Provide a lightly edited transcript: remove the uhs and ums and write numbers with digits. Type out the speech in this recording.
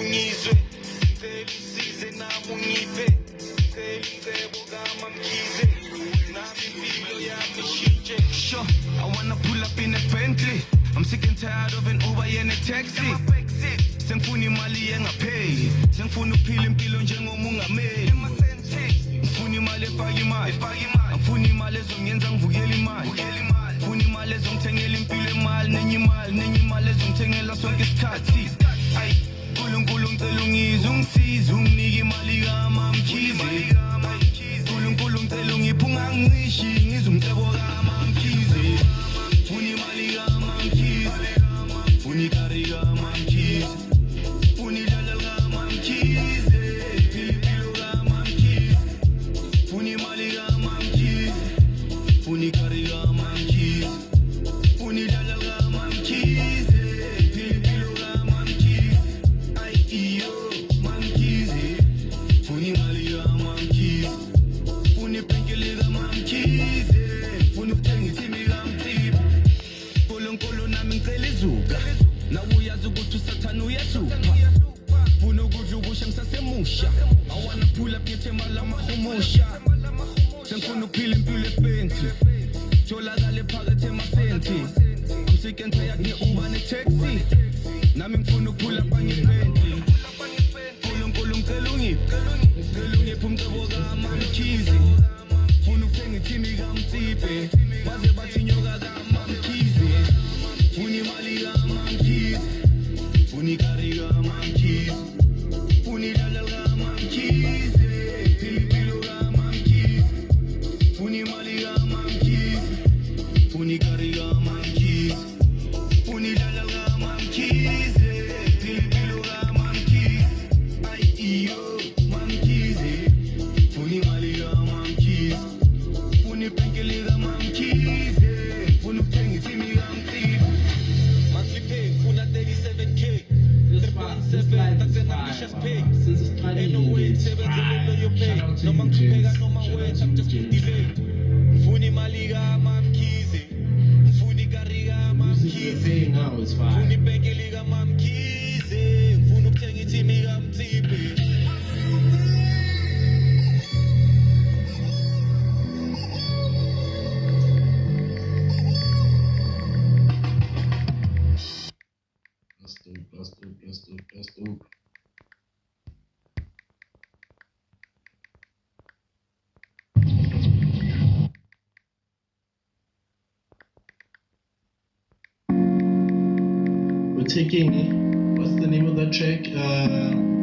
ngizwe ngicela usize nami ungiphe ngicela ingcebo kaMamkhize nami impilo yami ishintshe. Sure, I wanna pull up in a Bentley. I'm sick and tired of an Uber and a taxi. Sengifuna imali engapheyi, sengifuna ukuphila impilo njengomungameli. Ngifuna imali efaka imali, ngifuna imali ezongenza ngivukele imali. Ngifuna imali ezongithengela impilo emali, nenye imali ezongithengela sonke isikhathi. Ayi, Nkulunkulu ngicela ungizwe ungisize unginike imali kaMamkhize. Nkulunkulu ngicela ungiphe ungangiqishi ngizwe umcebo kaMamkhize. Ngifuna imali kaMamkhize, ngifuna ikari kaMamkhize, ngifuna idlala kaMamkhize, impilo kaMamkhize. Ngifuna imali kaMamkhize, ngifuna ikari kaMamkhize, ngifuna idlala kaMamkhize, impilo kaMamkhize. Ay iyo Mamkhize, ngifuna imali kaMamkhize, ngifuna ibhenkeli kaMamkhize, ngifuna ukuthenga ithimi kaMthipho. Nkulunkulu nami ngicela izuka, nawe uyazi ukuthi usathane uyasuka. Funa ukudla ubusha ngisasemusha, I wanna pull up ngethemba lamahumusha. Sengifuna ukuphila impilo efancy, tholakale phakathi emasenti. I'm sick and tired nge-Uber ne-taxi, nami ngifuna ukuphula bangi-Bentley. Nkulunkulu ngicela ungiphe umcebo kaMamkhize, ngifuna ukuthenga ithimi kaMthiphe, baze bathi nyoka kaMamkhize. Ngifuna imali kaMamkhize, ngifuna ikari kaMamkhize, ngifuna idlala kaMamkhize, impilo kaMamkhize. Ngifuna imali kaMamkhize, ngifuna ikari kaMamkhize, ngifuna idlala kaMamkhize, impilo kaMamkhize. Ay iyo Mamkhize, ngifuna imali kaMamkhize, ngifuna ibhenkeli kaMamkhize, ngifuna ukuthenga ithimi kaMthipho. Monthly pay, ngifuna 37K. 3.7, taxen ambitious pay. Ain't no way nisebenzele loyo pay. Noma ngiqhubeka noma wetha, I'm just delayed. Ngifuna imali kaMamkhize, ngifuna ikari kaMamkhize, ngifuna ibhenkeli kaMamkhize, ngifuna ukuthenga ithimi kaMthiphe. That's dope. We're taking, what's the name of that track?